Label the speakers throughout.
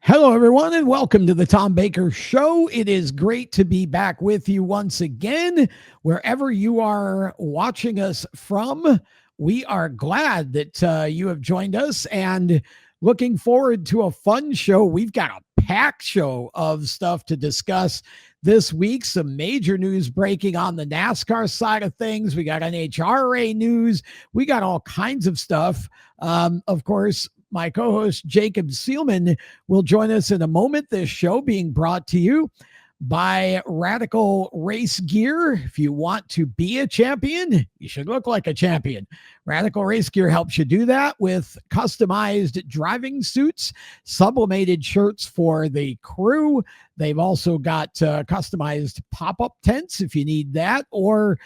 Speaker 1: Hello, everyone, and welcome to the Tom Baker Show. It is great to be back with you once again, wherever you are watching us from. We are glad that you have joined us and looking forward to a fun show. We've got a packed show of stuff to discuss this week. Some major news breaking on the NASCAR side of things. We got NHRA news. We got all kinds of stuff. Of course, my co-host Jacob Seelman will join us in a moment. This show being brought to you by Radical Race Gear. If you want to be a champion, you should look like a champion. Radical Race Gear helps you do that with customized driving suits, sublimated shirts for the crew. They've also got customized pop-up tents if you need that, or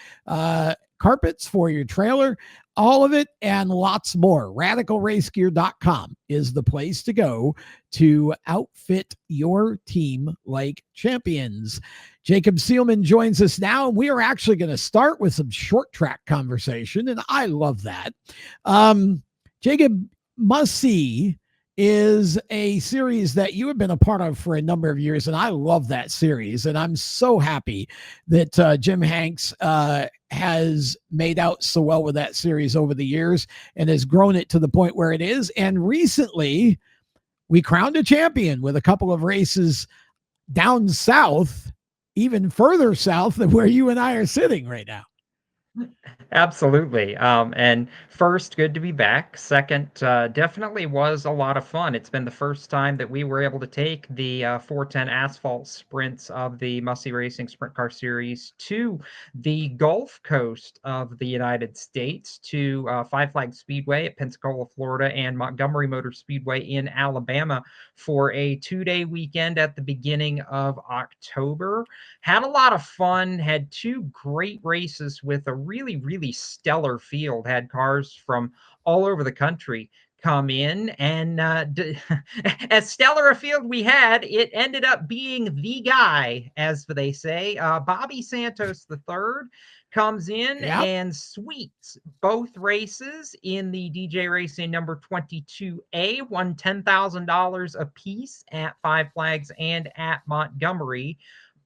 Speaker 1: carpets for your trailer. All of it and lots more. RadicalRaceGear.com is the place to go to outfit your team like champions. Jacob Seelman joins us now, and we are actually going to start with some short track conversation, and I love that. Jacob, Must See is a series that you have been a part of for a number of years, and I love that series, and I'm so happy that Jim Hanks has made out so well with that series over the years and has grown it to the point where it is. And recently, we crowned a champion with a couple of races down south, even further south than where you and I are sitting right now.
Speaker 2: Absolutely. And first, good to be back. Second, definitely was a lot of fun. It's been the first time that we were able to take the 410 asphalt sprints of the Must-See Racing Sprint Car Series to the Gulf Coast of the United States, to Five Flags Speedway at Pensacola, Florida, and Montgomery Motor Speedway in Alabama for a 2-day weekend at the beginning of October. Had a lot of fun, had two great races with a really stellar field, had cars from all over the country come in, and as stellar a field we had, it ended up being the guy, as they say. Bobby Santos III comes in and sweeps both races in the DJ Racing number 22A, won $10,000 apiece at Five Flags and at Montgomery.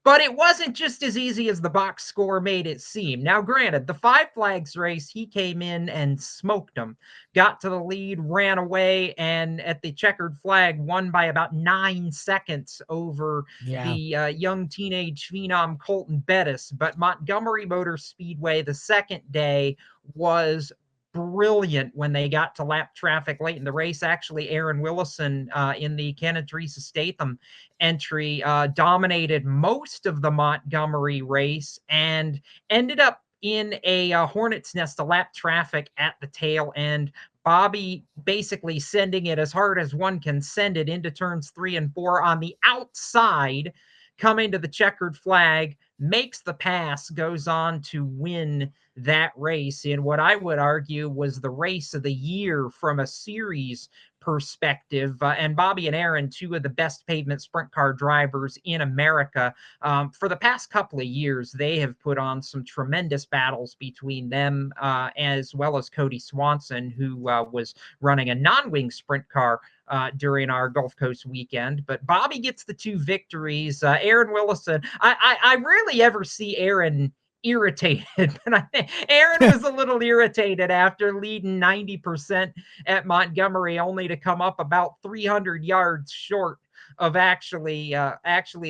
Speaker 2: But it wasn't just as easy as the box score made it seem. Now, granted, the Five Flags race, he came in and smoked them, got to the lead, ran away, and at the checkered flag, won by about 9 seconds over the young teenage phenom Colton Bettis. But Montgomery Motor Speedway, the second day, was brilliant when they got to lap traffic late in the race. Actually, Aaron Willison in the Canon Teresa Statham entry dominated most of the Montgomery race and ended up in a hornet's nest to lap traffic at the tail end. Bobby basically sending it as hard as one can send it into turns 3 and 4 on the outside, coming to the checkered flag, makes the pass, goes on to win that race in what I would argue was the race of the year from a series perspective. And Bobby and Aaron, two of the best pavement sprint car drivers in America. For the past couple of years, they have put on some tremendous battles between them, as well as Cody Swanson, who was running a non-wing sprint car during our Gulf Coast weekend. But Bobby gets the 2 victories. Aaron Willison, I rarely ever see Aaron irritated, but I think Aaron was a little irritated after leading 90% at Montgomery, only to come up about 300 yards short of actually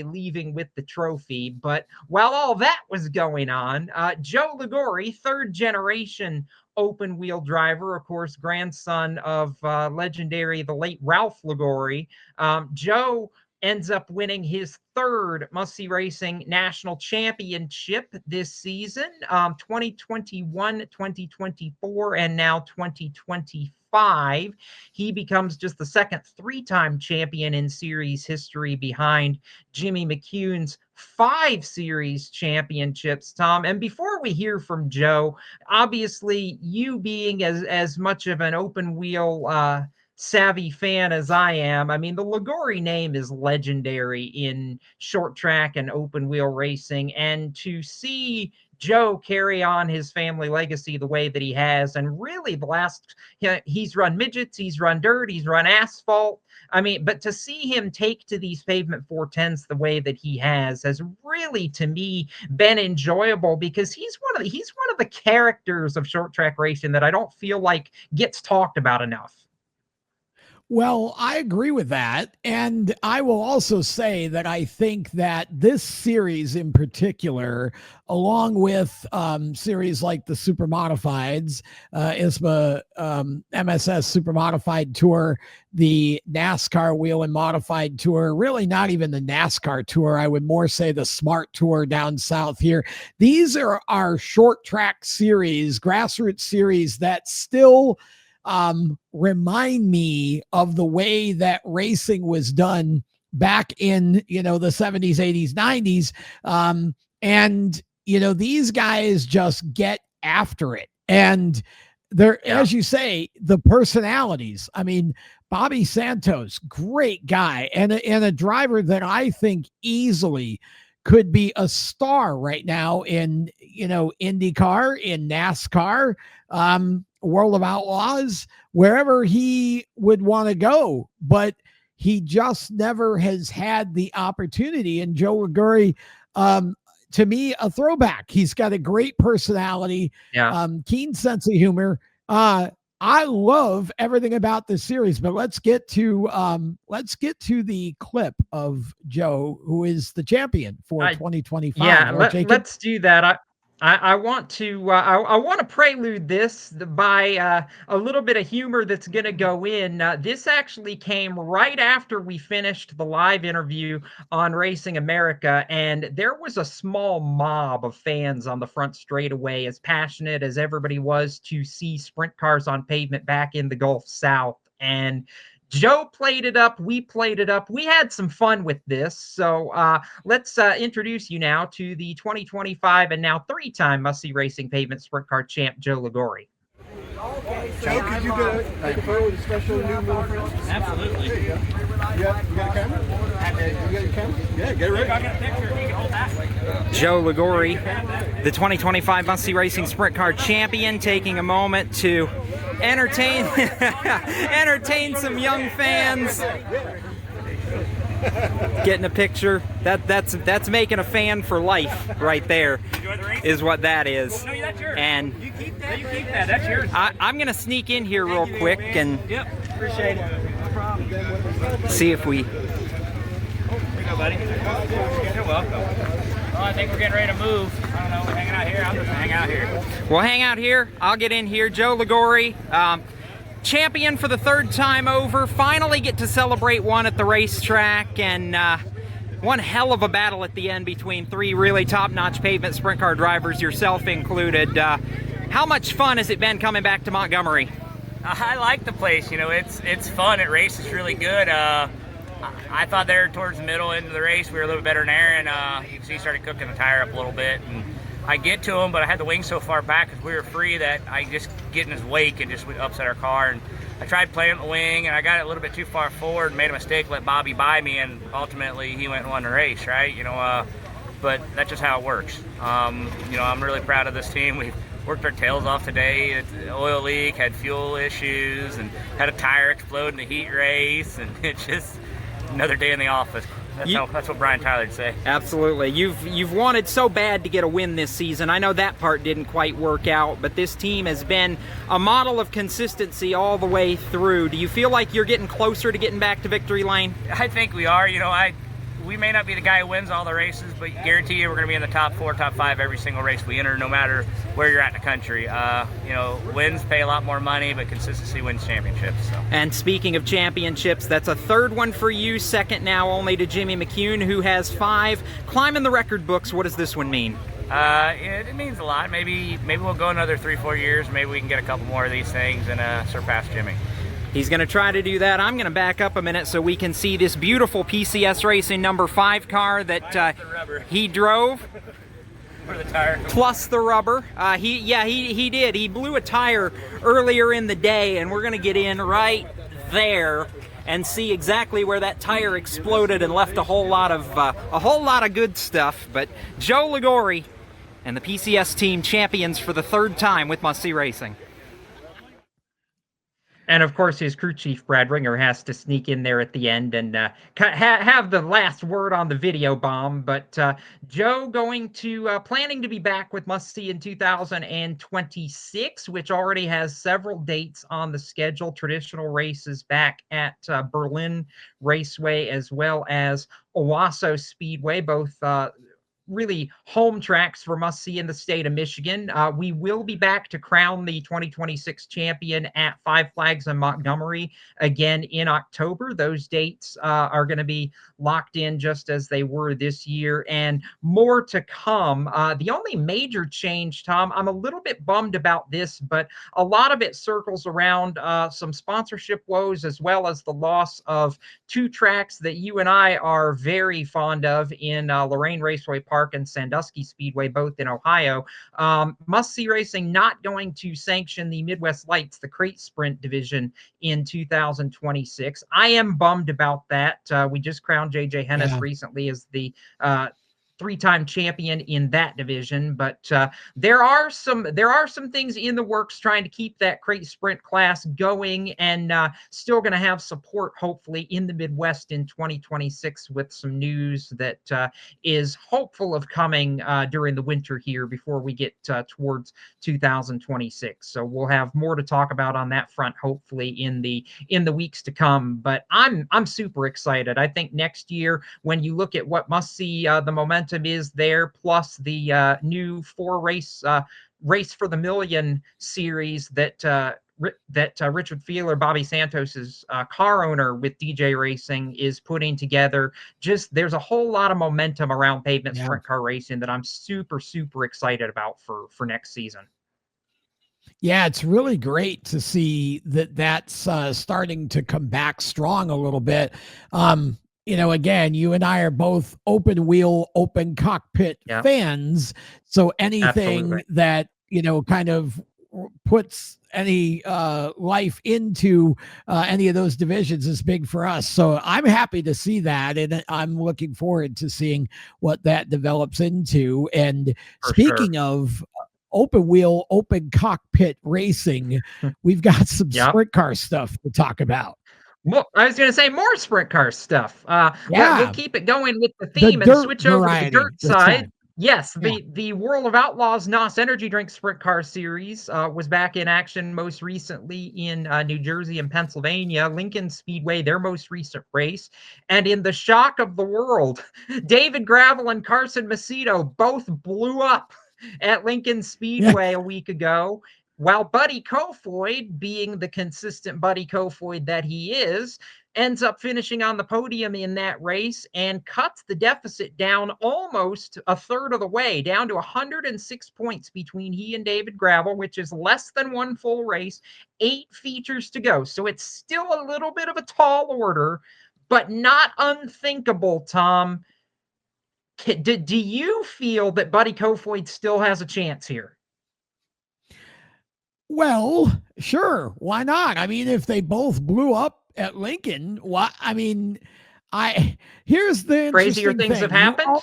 Speaker 2: leaving with the trophy. But while all that was going on, Joe Ligori, third generation open wheel driver, of course, grandson of legendary the late Ralph Ligori, Joe ends up winning his third Must-See Racing National Championship this season, 2021, 2024, and now 2025. He becomes just the second 3-time champion in series history behind Jimmy McCune's 5 series championships, Tom. And before we hear from Joe, obviously you being as much of an open wheel savvy fan as I am, I mean, the Ligori name is legendary in short track and open wheel racing, and to see Joe carry on his family legacy the way that he has, and really the last, he's run midgets, he's run dirt, he's run asphalt. I mean, but to see him take to these pavement 410s the way that he has really, to me, been enjoyable, because he's one of the characters of short track racing that I don't feel like gets talked about enough.
Speaker 1: Well, I agree with that. And I will also say that I think that this series in particular, along with series like the Super Modifieds, ISMA, MSS Super Modified Tour, the NASCAR Wheel and Modified Tour, really not even the NASCAR Tour, I would more say the Smart Tour down south here. These are our short track series, grassroots series that still remind me of the way that racing was done back in, the 70s, 80s, 90s. And, these guys just get after it. And they're, as you say, the personalities. I mean, Bobby Santos, great guy, and a driver that I think easily could be a star right now in, IndyCar, in NASCAR, World of Outlaws, wherever he would want to go, but he just never has had the opportunity. And Joe Liguri, to me, a throwback. He's got a great personality, keen sense of humor. I love everything about this series, but let's get to the clip of Joe, who is the champion for 2025.
Speaker 2: Yeah, let's do that. I want to prelude this by a little bit of humor that's going to go in. This actually came right after we finished the live interview on Racing America, and there was a small mob of fans on the front straightaway, as passionate as everybody was to see sprint cars on pavement back in the Gulf South. And Joe played it up. We played it up. We had some fun with this. So let's introduce you now to the 2025 and now 3-time Must-See Racing Pavement Sprint Car champ, Joe Liguri.
Speaker 3: Joe, could you take a photo with a special new move?
Speaker 4: Absolutely.
Speaker 3: You got a camera? You got your camera? Yeah, get it ready.
Speaker 4: I got a picture. You can hold that.
Speaker 5: Joe Liguri, the 2025 Must-See Racing Sprint Car champion, taking a moment to entertain some young fans. Getting a picture. That's making a fan for life right there. Is what that is.
Speaker 4: No, that's yours.
Speaker 5: And
Speaker 4: you keep that. That's yours.
Speaker 5: I'm gonna sneak in here real quick and
Speaker 4: Appreciate it. No problem.
Speaker 5: see if we.
Speaker 4: Here you go, buddy. You're welcome. Well, I think we're getting ready to move. I don't know. We're hanging out here. I'm just hang out here.
Speaker 5: We'll hang out here. I'll get in here. Joe Liguri, champion for the 3rd time over. Finally get to celebrate one at the racetrack, and one hell of a battle at the end between 3 really top-notch pavement sprint car drivers, yourself included. How much fun has it been coming back to Montgomery?
Speaker 4: I like the place. It's fun. It races really good. I thought there towards the middle end of the race we were a little bit better than Aaron. You can see he started cooking the tire up a little bit, and I get to him, but I had the wing so far back because we were free that I just get in his wake and just upset our car. And I tried playing the wing, and I got it a little bit too far forward and made a mistake, let Bobby by me, and ultimately he went and won the race, right? But that's just how it works. I'm really proud of this team. We've worked our tails off today. The oil leak, had fuel issues, and had a tire explode in the heat race, and it's just another day in the office. That's what Brian Tyler would say.
Speaker 5: Absolutely. You've wanted so bad to get a win this season. I know that part didn't quite work out, but this team has been a model of consistency all the way through. Do you feel like you're getting closer to getting back to victory lane?
Speaker 4: I think we are. We may not be the guy who wins all the races, but guarantee you we're going to be in the top 4, top 5 every single race we enter, no matter where you're at in the country. Wins pay a lot more money, but consistency wins championships. So.
Speaker 5: And speaking of championships, that's a 3rd one for you, 2nd now only to Jimmy McCune, who has 5. Climbing the record books, what does this one mean?
Speaker 4: It means a lot. Maybe we'll go another 3-4 years. Maybe we can get a couple more of these things and surpass Jimmy.
Speaker 5: He's going to try to do that. I'm going to back up a minute so we can see this beautiful PCS Racing number 5 car that he drove.
Speaker 4: For the tire.
Speaker 5: Plus the rubber. He did. He blew a tire earlier in the day, and we're going to get in right there and see exactly where that tire exploded and left a whole lot of good stuff. But Joe Liguri and the PCS team champions for the 3rd time with Must-See Racing.
Speaker 2: And of course, his crew chief, Brad Ringer, has to sneak in there at the end and have the last word on the video bomb. But Joe planning to be back with Must See in 2026, which already has several dates on the schedule. Traditional races back at Berlin Raceway as well as Owasso Speedway, both really home tracks for Must See in the state of Michigan. We will be back to crown the 2026 champion at Five Flags in Montgomery again in October. Those dates are going to be locked in just as they were this year, and more to come. The only major change, Tom, I'm a little bit bummed about this, but a lot of it circles around some sponsorship woes as well as the loss of two tracks that you and I are very fond of in Lorain Raceway Park and Sandusky Speedway, both in Ohio. Must See Racing not going to sanction the Midwest Lights, the crate sprint division, in 2026. I am bummed about that. We just crowned JJ Hennis recently as the three-time champion in that division, but there are some things in the works trying to keep that crate sprint class going, and still going to have support hopefully in the Midwest in 2026 with some news that is hopeful of coming during the winter here before we get towards 2026. So we'll have more to talk about on that front hopefully in the weeks to come. But I'm super excited. I think next year, when you look at what Must See the momentum is there, plus the new race for the Million series that Richard Feeler, Bobby Santos's car owner with DJ Racing, is putting together. There's a whole lot of momentum around pavement sprint car racing that I'm super excited about for next season.
Speaker 1: Yeah, it's really great to see that's starting to come back strong a little bit. Again, you and I are both open wheel, open cockpit fans. So anything that, kind of puts any life into any of those divisions is big for us. So I'm happy to see that. And I'm looking forward to seeing what that develops into. And speaking of open wheel, open cockpit racing, we've got some sprint car stuff to talk about.
Speaker 2: Well, I was going to say more sprint car stuff. We'll keep it going with the theme and switch over to the dirt side. Yes, the World of Outlaws NOS Energy Drink Sprint Car Series was back in action most recently in New Jersey and Pennsylvania. Lincoln Speedway, their most recent race. And in the shock of the world, David Gravel and Carson Macedo both blew up at Lincoln Speedway a week ago, while Buddy Kofoid, being the consistent Buddy Kofoid that he is, ends up finishing on the podium in that race and cuts the deficit down almost a third of the way, down to 106 points between he and David Gravel, which is less than one full race, 8 features to go. So it's still a little bit of a tall order, but not unthinkable, Tom. Do you feel that Buddy Kofoid still has a chance here?
Speaker 1: Well, sure. Why not? I mean, if they both blew up at Lincoln, here's the
Speaker 2: crazier things have happened.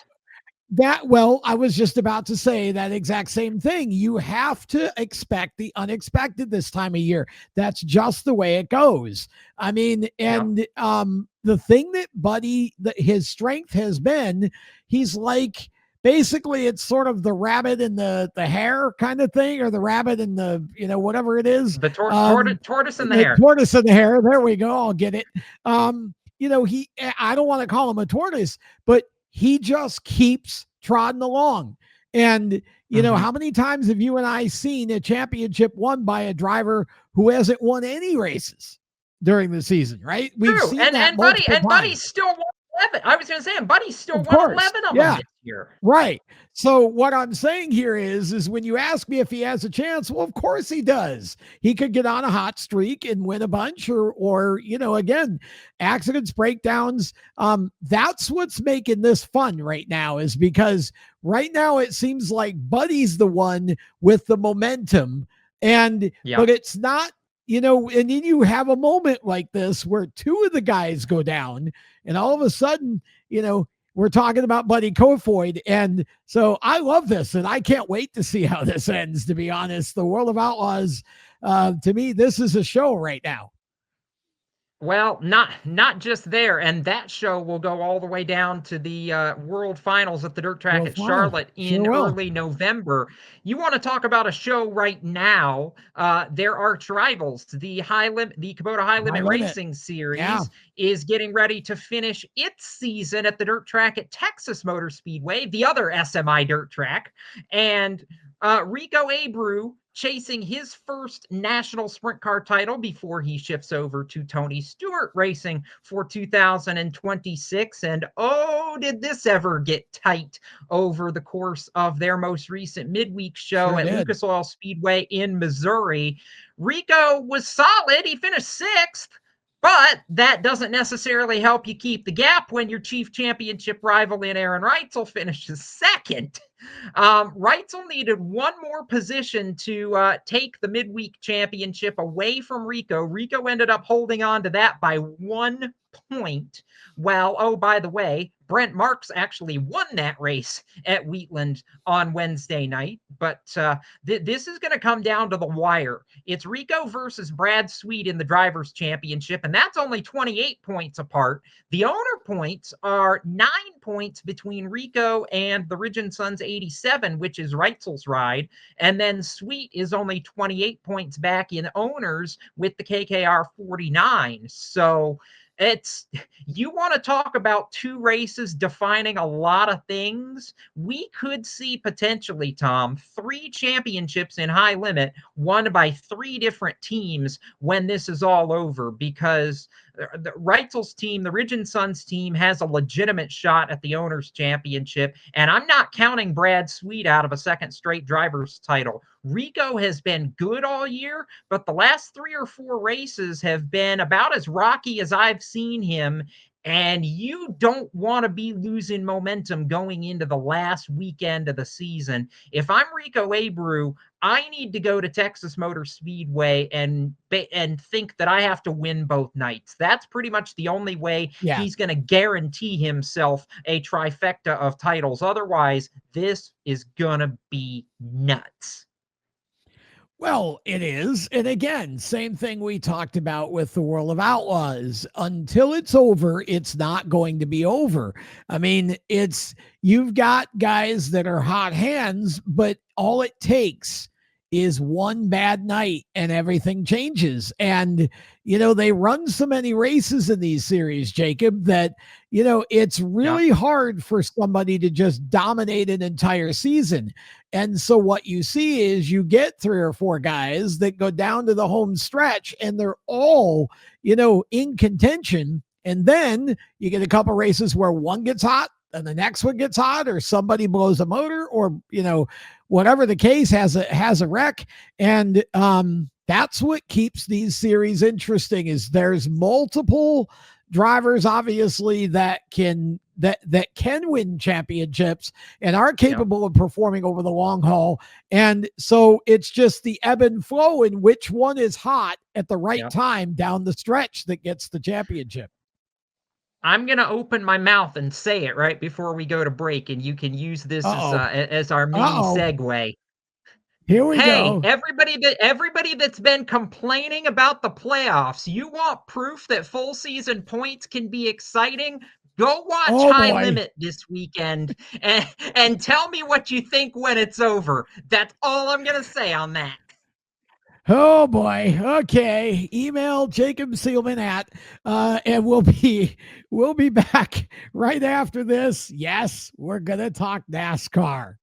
Speaker 1: I was just about to say that exact same thing. You have to expect the unexpected this time of year. That's just the way it goes. I mean, and the thing that Buddy, his strength has been, he's like, basically it's sort of the rabbit and the hare kind of thing, or the rabbit and the, whatever it is.
Speaker 2: The tortoise and the hare.
Speaker 1: Tortoise and the hare. There we go. I'll get it. I don't want to call him a tortoise, but he just keeps trotting along. And, how many times have you and I seen a championship won by a driver who hasn't won any races during the season, right?
Speaker 2: We've seen that Buddy's still won 11. I was going to say, and Buddy's still won 11 of them this year.
Speaker 1: Right. So what I'm saying here is when you ask me if he has a chance, well, of course he does. He could get on a hot streak and win a bunch, or again, accidents, breakdowns. That's what's making this fun right now, is because right now it seems like Buddy's the one with the momentum, but it's not. And then you have a moment like this where 2 of the guys go down, and all of a sudden, we're talking about Buddy Kofoid. And so I love this, and I can't wait to see how this ends, to be honest. The World of Outlaws, to me, this is a show right now.
Speaker 2: Well, not just there, and that show will go all the way down to the World Finals at the dirt track
Speaker 1: World
Speaker 2: at
Speaker 1: Final.
Speaker 2: Charlotte in
Speaker 1: Sure will.
Speaker 2: early November. You want to talk about a show right now? Their arch rivals, the Kubota High Limit Racing Series, is getting ready to finish its season at the dirt track at Texas Motor Speedway, the other SMI dirt track, and Rico Abreu chasing his first national sprint car title before he shifts over to Tony Stewart Racing for 2026. And oh, did this ever get tight over the course of their most recent midweek show at Lucas Oil Speedway in Missouri. Rico was solid. He finished 6th. But that doesn't necessarily help you keep the gap when your chief championship rival in Aaron Reitzel finishes 2nd. Reitzel needed one more position to take the midweek championship away from Rico. Rico ended up holding on to that by 1 point. Well, oh, by the way, Brent Marks actually won that race at Wheatland on Wednesday night. But this is going to come down to the wire. It's Rico versus Brad Sweet in the Drivers' Championship, and that's only 28 points apart. The owner points are 9 points between Rico and the Ridge & Sons 87, which is Reitzel's ride. And then Sweet is only 28 points back in owners with the KKR 49. So you want to talk about 2 races defining a lot of things. We could see potentially, Tom, 3 championships in high limit won by 3 different teams when this is all over, because the Reitzel's team, the Ridge & Sons team, has a legitimate shot at the Owners' Championship, and I'm not counting Brad Sweet out of a 2nd straight driver's title. Rico has been good all year, but the last 3 or 4 races have been about as rocky as I've seen him, and you don't want to be losing momentum going into the last weekend of the season. If I'm Rico Abreu, I need to go to Texas Motor Speedway and think that I have to win both nights. That's pretty much the only way he's going to guarantee himself a trifecta of titles. Otherwise, this is going to be nuts.
Speaker 1: Well, it is. And again, same thing we talked about with the World of Outlaws. Until it's over, it's not going to be over. I mean, you've got guys that are hot hands, but all it takes is one bad night and everything changes. And, they run so many races in these series, Jacob, that, it's really hard for somebody to just dominate an entire season. And so what you see is you get 3 or 4 guys that go down to the home stretch and they're all, in contention. And then you get a couple races where one gets hot and the next one gets hot, or somebody blows a motor, or, whatever the case, has a wreck. And that's what keeps these series interesting, is there's multiple drivers, obviously, that can win championships and are capable of performing over the long haul. And so it's just the ebb and flow in which one is hot at the right time down the stretch that gets the championship.
Speaker 2: I'm going to open my mouth and say it right before we go to break, and you can use this as our mini segue.
Speaker 1: Here we go.
Speaker 2: Hey, everybody that's been complaining about the playoffs, you want proof that full season points can be exciting? Go watch High Limit this weekend and tell me what you think when it's over. That's all I'm going to say on that.
Speaker 1: Oh boy. Okay. Email Jacob Seelman and we'll be back right after this. Yes, we're going to talk NASCAR.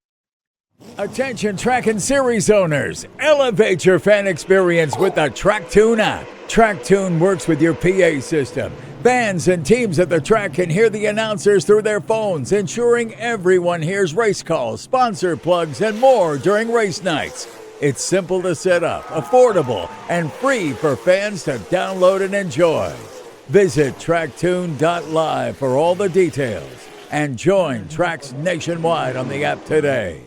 Speaker 6: Attention track and series owners, elevate your fan experience with the TrackTune app. TrackTune works with your PA system. Fans and teams at the track can hear the announcers through their phones, ensuring everyone hears race calls, sponsor plugs, and more during race nights. It's simple to set up, affordable, and free for fans to download and enjoy. Visit tracktune.live for all the details and join Tracks nationwide on the app today.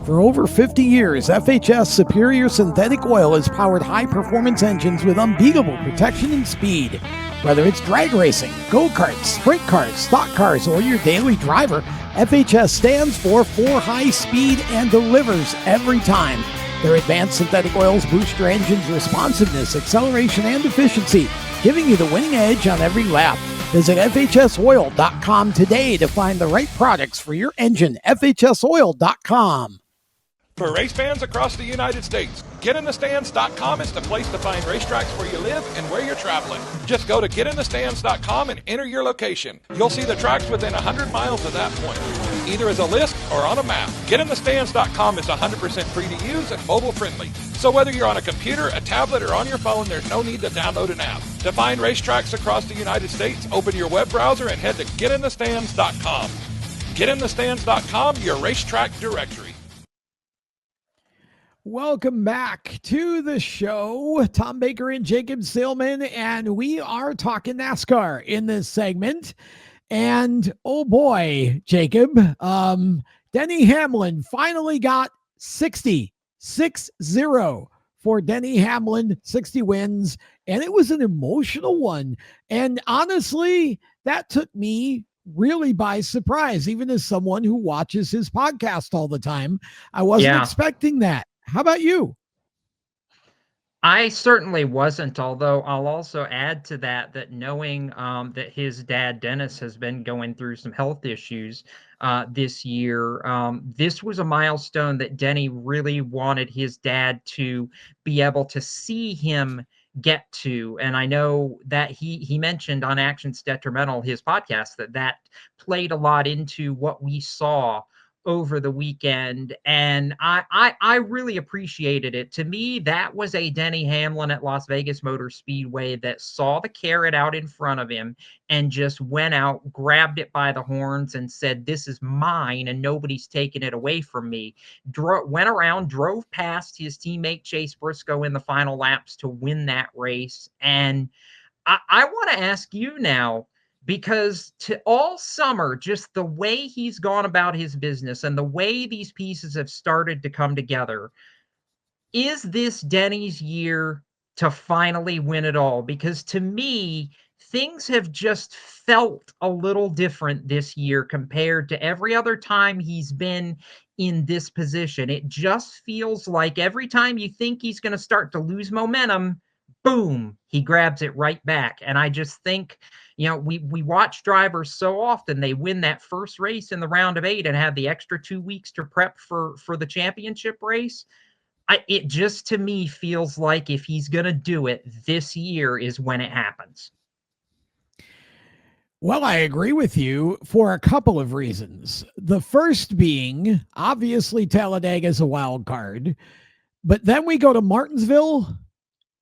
Speaker 1: For over 50 years, FHS Superior Synthetic Oil has powered high-performance engines with unbeatable protection and speed. Whether it's drag racing, go-karts, sprint cars, stock cars, or your daily driver, FHS stands for high speed and delivers every time. Their advanced synthetic oils boost your engine's responsiveness, acceleration, and efficiency, giving you the winning edge on every lap. Visit FHSoil.com today to find the right products for your engine. FHSoil.com.
Speaker 7: For race fans across the United States, GetInTheStands.com is the place to find racetracks where you live and where you're traveling. Just go to GetInTheStands.com and enter your location. You'll see the tracks within 100 miles of that point, either as a list or on a map. GetInTheStands.com is 100% free to use and mobile friendly. So whether you're on a computer, a tablet, or on your phone, there's no need to download an app. To find racetracks across the United States, open your web browser and head to GetInTheStands.com. GetInTheStands.com, your racetrack directory.
Speaker 1: Welcome back to the show. Tom Baker and Jacob Seelman, and we are talking NASCAR in this segment. And oh boy, Jacob, Denny Hamlin finally got 60 for Denny Hamlin, 60 wins, and it was an emotional one. And honestly, that took me really by surprise, even as someone who watches his podcast all the time. I wasn't expecting that. How about you?
Speaker 2: I certainly wasn't, although I'll also add to that knowing that his dad, Dennis, has been going through some health issues this year, this was a milestone that Denny really wanted his dad to be able to see him get to. And I know that he mentioned on Actions Detrimental, his podcast, that played a lot into what we saw over the weekend, and I really appreciated it. To me, that was a Denny Hamlin at Las Vegas Motor Speedway that saw the carrot out in front of him and just went out, grabbed it by the horns, and said, "This is mine, and nobody's taking it away from me." Went around, drove past his teammate Chase Briscoe in the final laps to win that race. And I want to ask you now, because to all summer, just the way he's gone about his business and the way these pieces have started to come together, is this Denny's year to finally win it all? Because to me, things have just felt a little different this year compared to every other time he's been in this position. It just feels like every time you think he's going to start to lose momentum, boom, he grabs it right back. And I just think, we watch drivers so often, they win that first race in the round of 8 and have the extra 2 weeks to prep for the championship race. It just, to me, feels like if he's going to do it, this year is when it happens.
Speaker 1: Well, I agree with you for a couple of reasons. The first being, obviously, Talladega is a wild card, but then we go to Martinsville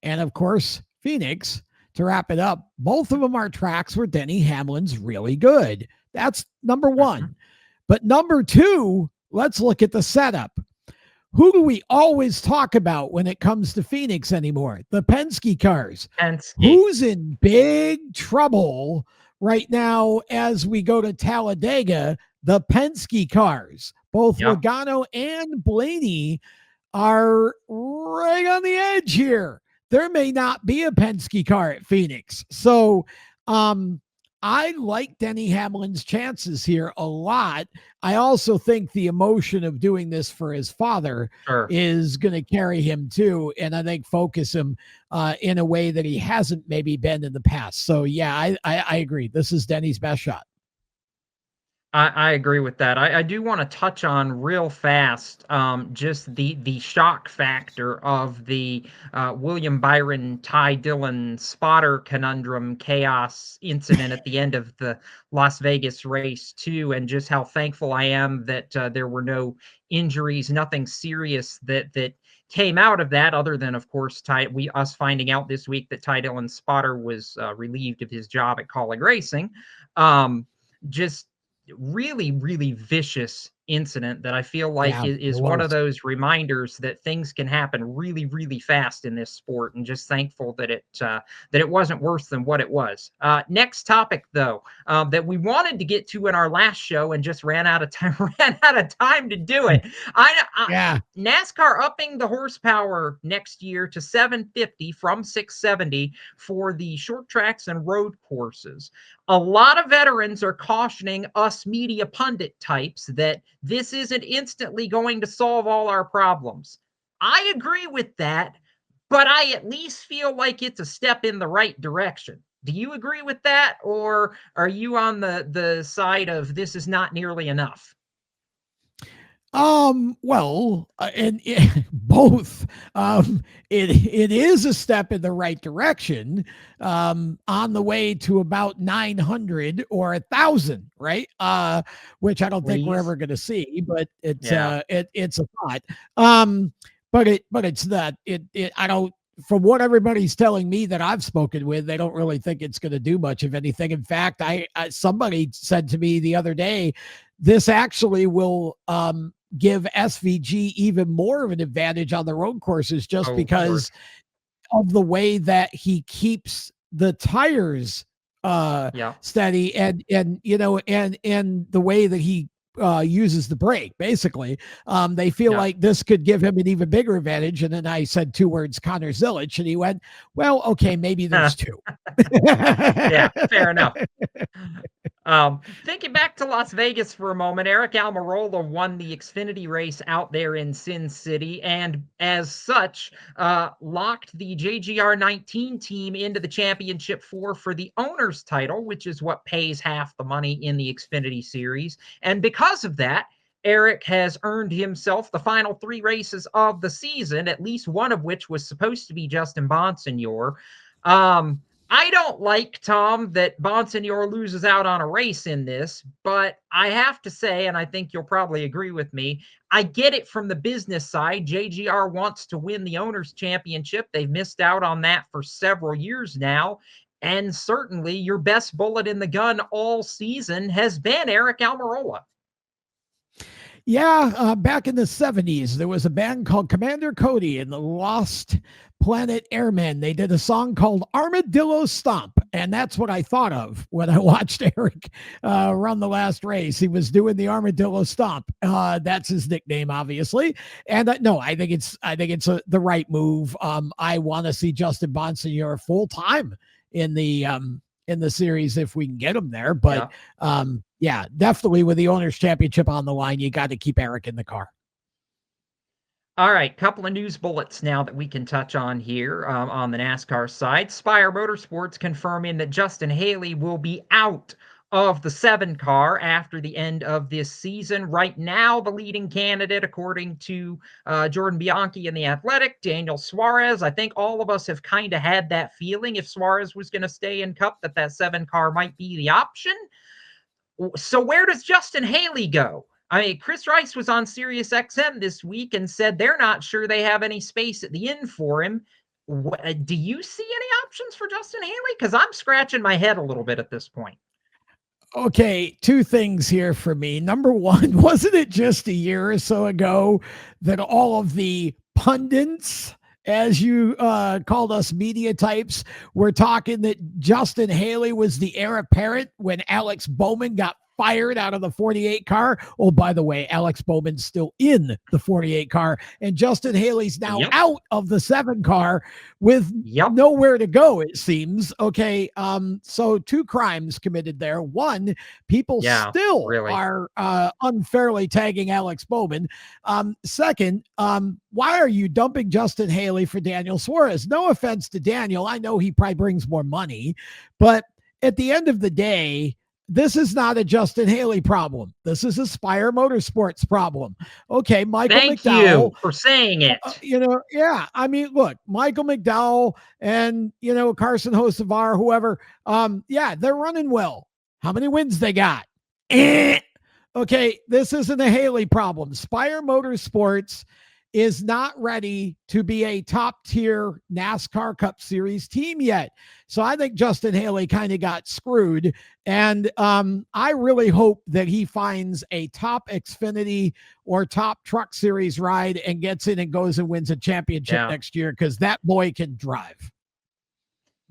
Speaker 1: and, of course, Phoenix to wrap it up. Both of them are tracks where Denny Hamlin's really good. That's number one. But number two, let's look at the setup. Who do we always talk about when it comes to Phoenix anymore? The Penske cars. Who's in big trouble right now as we go to Talladega? The Penske cars. Both Logano and Blaney are right on the edge here. There may not be a Penske car at Phoenix. So I like Denny Hamlin's chances here a lot. I also think the emotion of doing this for his father is going to carry him too. And I think focus him in a way that he hasn't maybe been in the past. So yeah, I agree. This is Denny's best shot.
Speaker 2: I agree with that. I do want to touch on real fast just the shock factor of the William Byron, Ty Dillon spotter conundrum chaos incident at the end of the Las Vegas race too, and just how thankful I am that there were no injuries, nothing serious that came out of that, other than, of course, us finding out this week that Ty Dillon's spotter was relieved of his job at Calling Racing. Just really, really vicious incident that I feel like is one of those reminders that things can happen really, really fast in this sport, and just thankful that it wasn't worse than what it was. Next topic, though, that we wanted to get to in our last show and just ran out of time to do it. NASCAR upping the horsepower next year to 750 from 670 for the short tracks and road courses. A lot of veterans are cautioning us media pundit types that this isn't instantly going to solve all our problems. I agree with that, but I at least feel like it's a step in the right direction. Do you agree with that, or are you on the side of this is not nearly enough?
Speaker 1: Well, and both. It is a step in the right direction, on the way to about 900 or 1,000, right? Which I don't think we're
Speaker 2: Please.
Speaker 1: ever going to see, but it's
Speaker 2: Yeah.
Speaker 1: it's a thought. But it's that I don't. From what everybody's telling me that I've spoken with, they don't really think it's going to do much of anything. In fact, somebody said to me the other day, this actually will give SVG even more of an advantage on the road courses, just
Speaker 2: Oh,
Speaker 1: because of the way that he keeps the tires
Speaker 2: yeah.
Speaker 1: steady, and the way that he uses the brake. Basically, they feel
Speaker 2: Yeah.
Speaker 1: like this could give him an even bigger advantage. And then I said 2 words, Connor Zilic, and he went, well, okay, maybe there's 2.
Speaker 2: Yeah, fair enough. Thinking back to Las Vegas for a moment, Eric Almirola won the Xfinity race out there in Sin City, and as such, locked the JGR 19 team into the championship for the owner's title, which is what pays half the money in the Xfinity series. And because of that, Eric has earned himself the final 3 races of the season, at least one of which was supposed to be Justin Bonsignor. I don't like, Tom, that Bonsignor loses out on a race in this, but I have to say, and I think you'll probably agree with me, I get it from the business side. JGR wants to win the Owners' Championship. They've missed out on that for several years now. And certainly your best bullet in the gun all season has been Eric Almirola.
Speaker 1: Yeah, back in the 70s, there was a band called Commander Cody and the Lost Planet Airmen. They did a song called Armadillo Stomp, and that's what I thought of when I watched Eric run the last race. He was doing the Armadillo Stomp. That's his nickname, obviously. And no, I think it's the right move. I want to see Justin Bonsignor full time in the series if we can get him there. But yeah, definitely with the Owners' Championship on the line, you got to keep Eric in the car.
Speaker 2: All right, couple of news bullets now that we can touch on here on the NASCAR side. Spire Motorsports confirming that Justin Haley will be out of the 7 car after the end of this season. Right now, the leading candidate, according to Jordan Bianchi in The Athletic, Daniel Suarez. I think all of us have kind of had that feeling if Suarez was going to stay in Cup, that 7 car might be the option. So where does Justin Haley go? I mean, Chris Rice was on Sirius XM this week and said they're not sure they have any space at the inn for him. Do you see any options for Justin Haley? Because I'm scratching my head a little bit at this point.
Speaker 1: Okay, 2 things here for me. Number one, wasn't it just a year or so ago that all of the pundits, as you called us, media types, were talking that Justin Haley was the heir apparent when Alex Bowman got fired out of the 48 car? Oh, by the way, Alex Bowman's still in the 48 car, and Justin Haley's now out of the 7 car with nowhere to go, it seems. Okay, so 2 crimes committed there. One, people still are unfairly tagging Alex Bowman. Second, why are you dumping Justin Haley for Daniel Suarez? No offense to Daniel. I know he probably brings more money, but at the end of the day, this is not a Justin Haley problem. This is a Spire Motorsports problem. Okay, Michael McDowell.
Speaker 2: Thank you for saying it.
Speaker 1: I mean, look, Michael McDowell and, Carson Hocevar, whoever, they're running well. How many wins they got? Okay, this isn't a Haley problem. Spire Motorsports is not ready to be a top-tier NASCAR Cup Series team yet. So I think Justin Haley kind of got screwed. And I really hope that he finds a top Xfinity or top Truck Series ride and gets in and goes and wins a championship next year, because that boy can drive.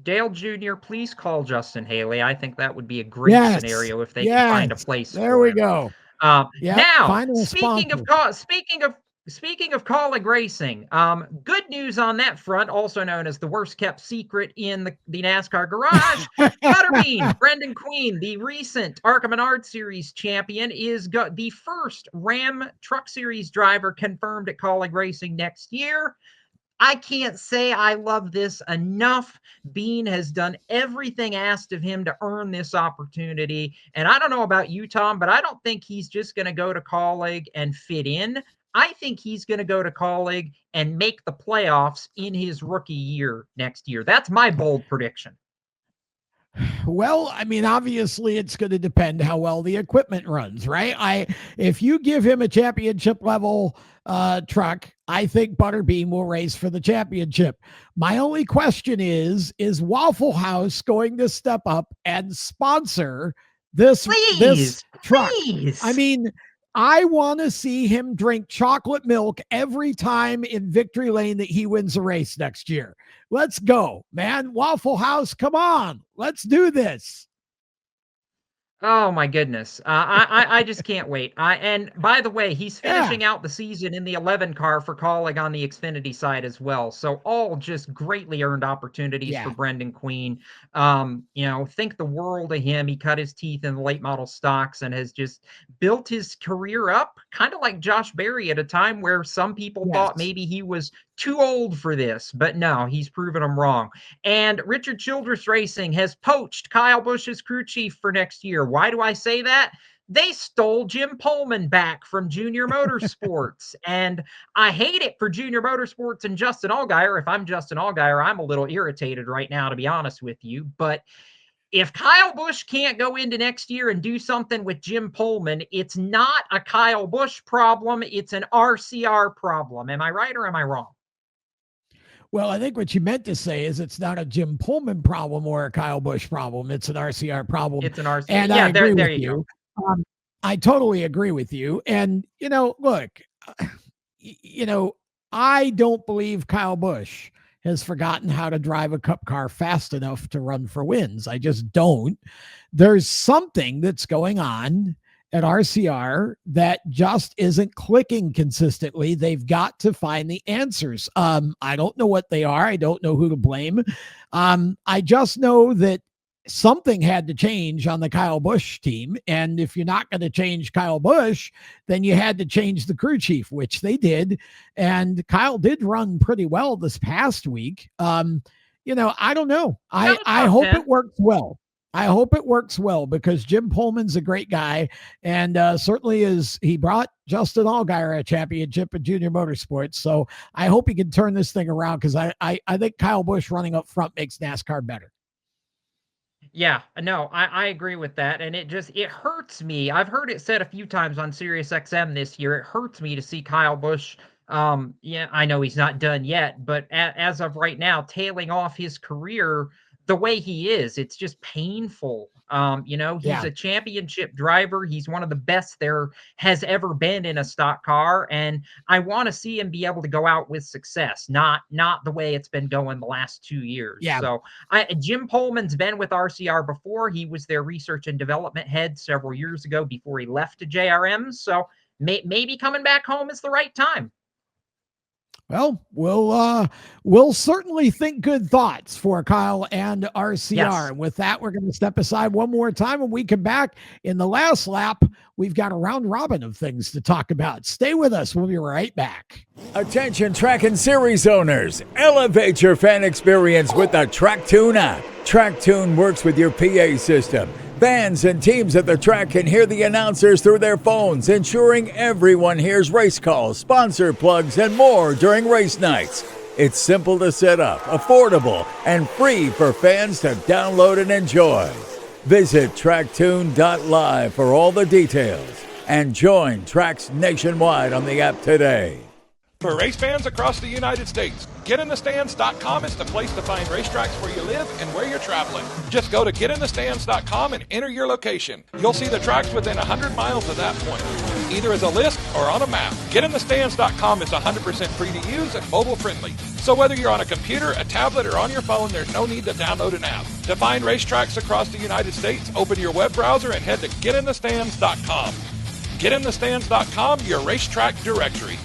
Speaker 2: Dale Jr., please call Justin Haley. I think that would be a great scenario if they can find a place.
Speaker 1: There we go.
Speaker 2: Now, speaking of Speaking of colleague racing, good news on that front, also known as the worst kept secret in the NASCAR garage. Butterbean, Brendan Queen, the recent ARCA Menard Series champion, is the first Ram Truck Series driver confirmed at colleague racing next year. I can't say I love this enough. Bean has done everything asked of him to earn this opportunity. And I don't know about you, Tom, but I don't think he's just going to go to colleague and fit in. I think he's going to go to colleague and make the playoffs in his rookie year next year. That's my bold prediction.
Speaker 1: Well, I mean, obviously it's going to depend how well the equipment runs, right? If you give him a championship level truck, I think Butterbean will race for the championship. My only question is Waffle House going to step up and sponsor this truck?
Speaker 2: Please.
Speaker 1: I mean, I want to see him drink chocolate milk every time in Victory Lane that he wins a race next year. Let's go, man. Waffle House, come on. Let's do this.
Speaker 2: Oh my goodness. I just can't wait. And by the way, he's finishing out the season in the 11 car for colleague on the Xfinity side as well. So all just greatly earned opportunities for Brendan Queen. Think the world of him. He cut his teeth in the late model stocks and has just built his career up, kind of like Josh Berry at a time where some people thought maybe he was too old for this, but no, he's proven them wrong. And Richard Childress Racing has poached Kyle Busch's crew chief for next year. Why do I say that? They stole Jim Pullman back from Junior Motorsports. And I hate it for Junior Motorsports and Justin Allgaier. If I'm Justin Allgaier, I'm a little irritated right now, to be honest with you. But if Kyle Busch can't go into next year and do something with Jim Pullman, it's not a Kyle Busch problem. It's an RCR problem. Am I right or am I wrong?
Speaker 1: Well, I think what you meant to say is it's not a Jim Pullman problem or a Kyle Busch problem. It's an RCR problem.
Speaker 2: It's an RCR.
Speaker 1: And I agree with you. I totally agree with you. And, look, I don't believe Kyle Busch has forgotten how to drive a cup car fast enough to run for wins. I just don't. There's something that's going on at RCR that just isn't clicking consistently. They've got to find the answers. I don't know what they are. I don't know who to blame. I just know that something had to change on the Kyle Busch team. And if you're not going to change Kyle Busch, then you had to change the crew chief, which they did. And Kyle did run pretty well this past week. I don't know. I hope it works well. I hope it works well because Jim Pullman's a great guy. And certainly he brought Justin Allgaier a championship in Junior Motorsports. So I hope he can turn this thing around because I think Kyle Busch running up front makes NASCAR better.
Speaker 2: Yeah, no, I agree with that. And it hurts me. I've heard it said a few times on Sirius XM this year. It hurts me to see Kyle Busch. I know he's not done yet, but as of right now, tailing off his career the way he is. It's just painful. He's a championship driver. He's one of the best there has ever been in a stock car. And I want to see him be able to go out with success, not the way it's been going the last 2 years.
Speaker 1: Yeah.
Speaker 2: So Jim Pullman's been with RCR before. He was their research and development head several years ago before he left to JRM. So maybe coming back home is the right time.
Speaker 1: Well, we'll certainly think good thoughts for Kyle and RCR.
Speaker 2: Yes.
Speaker 1: And with that, we're going to step aside one more time. When we come back in the last lap, we've got a round robin of things to talk about. Stay with us. We'll be right back.
Speaker 6: Attention track and series owners. Elevate your fan experience with the TrackTune app. TrackTune works with your PA system. Fans and teams at the track can hear the announcers through their phones, ensuring everyone hears race calls, sponsor plugs, and more during race nights. It's simple to set up, affordable, and free for fans to download and enjoy. Visit tracktune.live for all the details and join tracks nationwide on the app today.
Speaker 7: For race fans across the United States, GetInTheStands.com is the place to find racetracks where you live and where you're traveling. Just go to GetInTheStands.com and enter your location. You'll see the tracks within 100 miles of that point, either as a list or on a map. GetInTheStands.com is 100% free to use and mobile friendly. So whether you're on a computer, a tablet, or on your phone, there's no need to download an app. To find racetracks across the United States, open your web browser and head to GetInTheStands.com. GetInTheStands.com, your racetrack directory.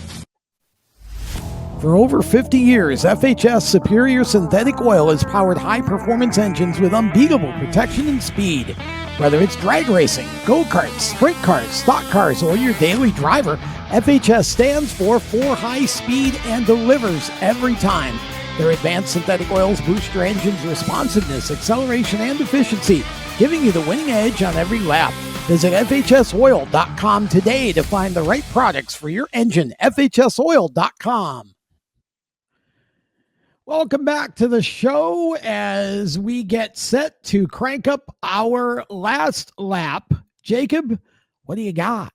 Speaker 1: For over 50 years, FHS Superior Synthetic Oil has powered high-performance engines with unbeatable protection and speed. Whether it's drag racing, go-karts, sprint cars, stock cars, or your daily driver, FHS stands for high speed and delivers every time. Their advanced synthetic oils boost your engine's responsiveness, acceleration, and efficiency, giving you the winning edge on every lap. Visit FHSoil.com today to find the right products for your engine. FHSoil.com. Welcome back to the show as we get set to crank up our last lap. Jacob, what do you got?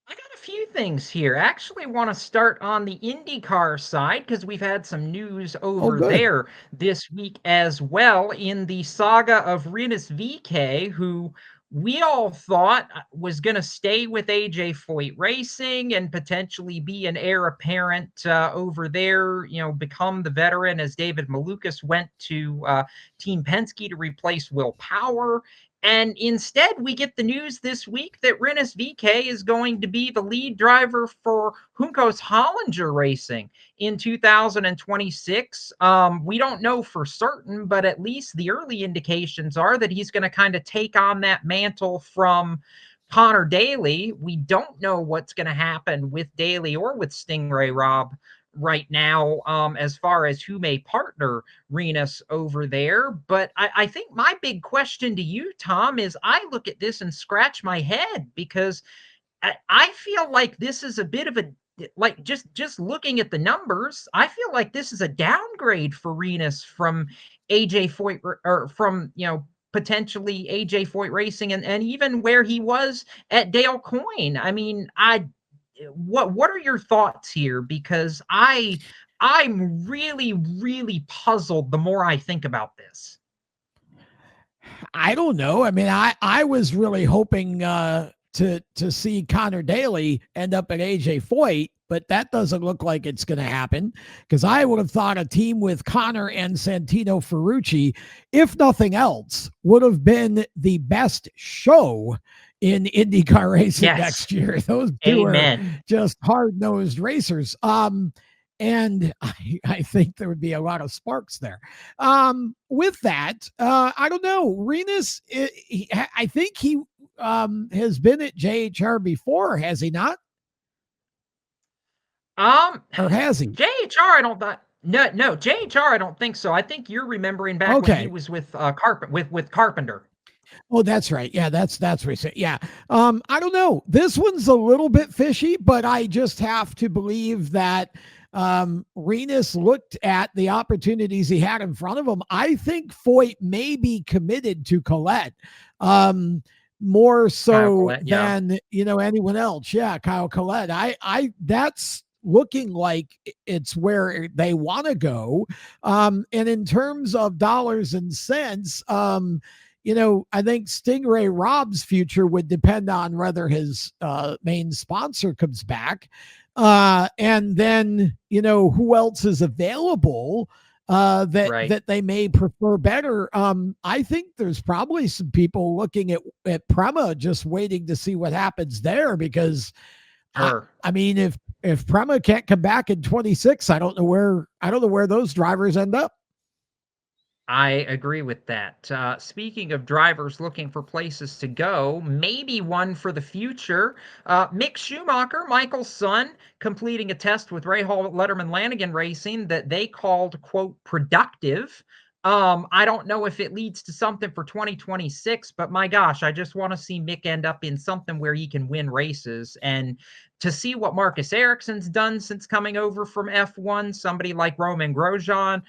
Speaker 2: I got a few things here. I actually want to start on the IndyCar side because we've had some news over there this week as well in the saga of Rinus VeeKay, who we all thought was going to stay with AJ Foyt Racing and potentially be an heir apparent over there, become the veteran as David Malukas went to Team Penske to replace Will Power. And instead, we get the news this week that Rinus VeeKay is going to be the lead driver for Juncos Hollinger Racing in 2026. We don't know for certain, but at least the early indications are that he's going to kind of take on that mantle from Connor Daly. We don't know what's going to happen with Daly or with Stingray Robb right now, as far as who may partner Rinus over there. But I think my big question to you, Tom, is I look at this and scratch my head because I feel like this is a bit of just looking at the numbers, I feel like this is a downgrade for Rinus from AJ Foyt, or from, potentially AJ Foyt Racing and even where he was at Dale Coyne. I mean, what are your thoughts here? Because I'm really, really puzzled the more I think about this.
Speaker 1: I don't know. I mean, I was really hoping to see Connor Daly end up at AJ Foyt, but that doesn't look like it's going to happen, because I would have thought a team with Connor and Santino Ferrucci, if nothing else, would have been the best show in IndyCar racing next year. Those two are just hard-nosed racers. And I think there would be a lot of sparks there. With that, I don't know. Rinus, I think he has been at JHR before, has he not? Or has he?
Speaker 2: JHR, I don't think. No, JHR, I don't think so. I think you're remembering back when he was with Carpenter.
Speaker 1: Oh, that's right. Yeah, that's what he said. Yeah. I don't know. This one's a little bit fishy, but I just have to believe that Rinus looked at the opportunities he had in front of him. I think Foyt may be committed to Collette more so than anyone else. Yeah, Kyle Collette. I that's looking like it's where they want to go. And in terms of dollars and cents, I think Stingray Robb's future would depend on whether his main sponsor comes back. And then, who else is available that they may prefer better. I think there's probably some people looking at Prema just waiting to see what happens there, because I mean, if Prema can't come back in 26, I don't know where those drivers end up.
Speaker 2: I agree with that. Speaking of drivers looking for places to go, maybe one for the future, Mick Schumacher, Michael's son, completing a test with Rahal Letterman Lanigan Racing that they called, quote, productive. I don't know if it leads to something for 2026, but my gosh, I just want to see Mick end up in something where he can win races. And to see what Marcus Ericsson's done since coming over from F1, somebody like Roman Grosjean,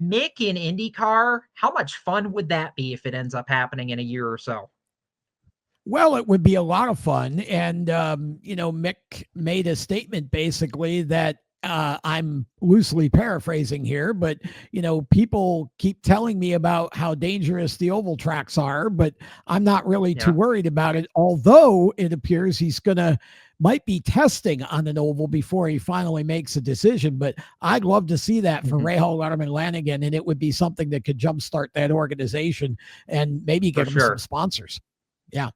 Speaker 2: Mick in IndyCar, how much fun would that be if it ends up happening in a year or so?
Speaker 1: Well, it would be a lot of fun. And, Mick made a statement basically that I'm loosely paraphrasing here, but, people keep telling me about how dangerous the oval tracks are, but I'm not really too worried about it. Although it appears he's might be testing on an oval before he finally makes a decision. But I'd love to see that for Rahal Letterman Lanigan, and it would be something that could jumpstart that organization and maybe get them some sponsors. Yeah.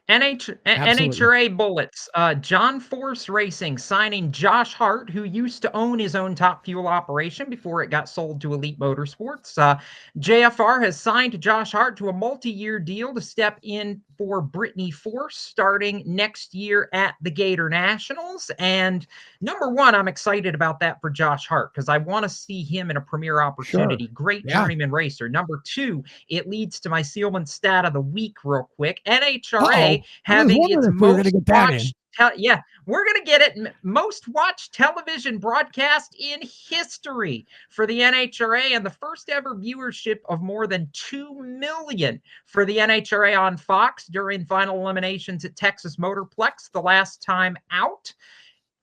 Speaker 1: Absolutely.
Speaker 2: NHRA bullets. John Force Racing signing Josh Hart, who used to own his own Top Fuel operation before it got sold to Elite Motorsports. JFR has signed Josh Hart to a multi-year deal to step in for Brittany Force starting next year at the Gator Nationals. And number one, I'm excited about that for Josh Hart because I want to see him in a premier opportunity.
Speaker 1: Sure.
Speaker 2: Great
Speaker 1: Yeah.
Speaker 2: journeyman racer. Number two, it leads to my Sealman stat of the week real quick. NHRA
Speaker 1: Uh-oh. I was
Speaker 2: having
Speaker 1: wondering
Speaker 2: its
Speaker 1: if we were going to
Speaker 2: most
Speaker 1: get that in.
Speaker 2: watched yeah, we're going to get it. Most watched television broadcast in history for the NHRA and the first ever viewership of more than 2 million for the NHRA on Fox during final eliminations at Texas Motorplex the last time out.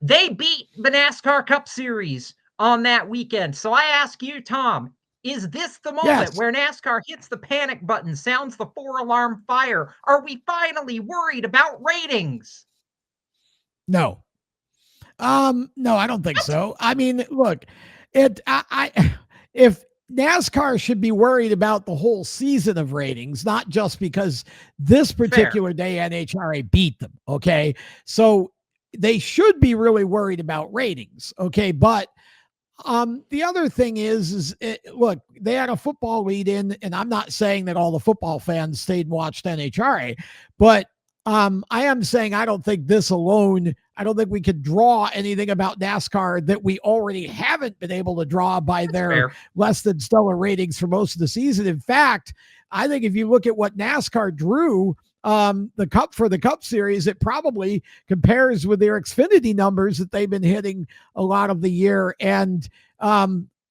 Speaker 2: They beat the NASCAR Cup Series on that weekend. So I ask you, Tom, is this the moment
Speaker 1: Yes.
Speaker 2: where NASCAR hits the panic button, sounds the 4-alarm fire? Are we finally worried about ratings?
Speaker 1: No. No, I don't think so. I mean, look, if NASCAR should be worried about the whole season of ratings, not just because this particular day NHRA beat them. Okay. So they should be really worried about ratings. Okay. But the other thing is look, they had a football lead in, and I'm not saying that all the football fans stayed and watched NHRA, but I am saying I don't think this alone, I don't think we could draw anything about NASCAR that we already haven't been able to draw by their less than stellar ratings for most of the season. In fact, I think if you look at what NASCAR drew the Cup Series, it probably compares with their Xfinity numbers that they've been hitting a lot of the year. And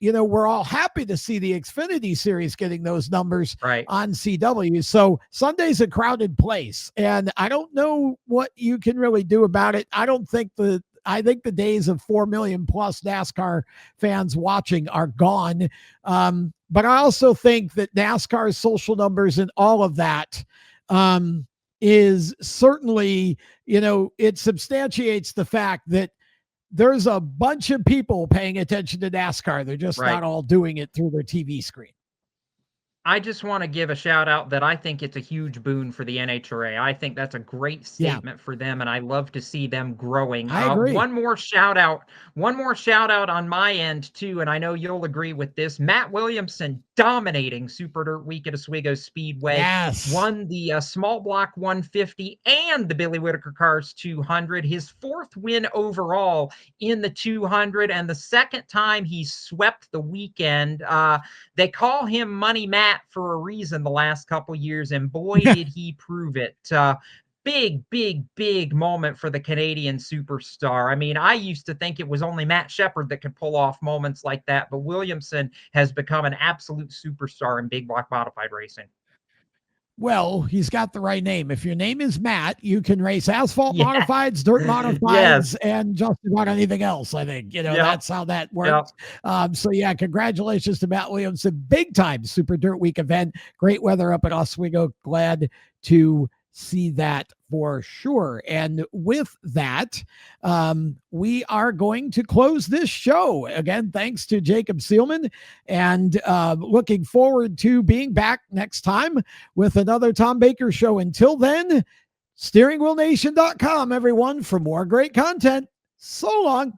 Speaker 1: we're all happy to see the Xfinity Series getting those numbers on CW. So Sunday's a crowded place, and I don't know what you can really do about it. I think the days of 4 million plus NASCAR fans watching are gone. But I also think that NASCAR's social numbers and all of that is certainly, it substantiates the fact that there's a bunch of people paying attention to NASCAR. They're just not all doing it through their TV screen.
Speaker 2: I just want to give a shout out that I think it's a huge boon for the NHRA. I think that's a great statement for them, and I love to see them growing.
Speaker 1: I agree.
Speaker 2: One more shout out on my end too, and I know you'll agree with this. Matt Williamson dominating Super Dirt Week at Oswego Speedway.
Speaker 1: Yes.
Speaker 2: Won the small block 150 and the Billy Whitaker Cars 200. His fourth win overall in the 200, and the second time he swept the weekend. They call him Money Matt for a reason the last couple years, and boy, did he prove it. Big moment for the Canadian superstar. I mean, I used to think it was only Matt Shepard that could pull off moments like that, but Williamson has become an absolute superstar in big block modified racing.
Speaker 1: Well, he's got the right name. If your name is Matt, you can race asphalt modifieds, dirt modifieds, and just about anything else. I think, that's how that works. So congratulations to Matt Williamson. Big time Super Dirt Week event. Great weather up at Oswego. Glad to see that for sure. And with that, we are going to close this show. Again, thanks to Jacob Sealman, and looking forward to being back next time with another Tom Baker Show. Until then, steeringwheelnation.com, everyone, for more great content. So long.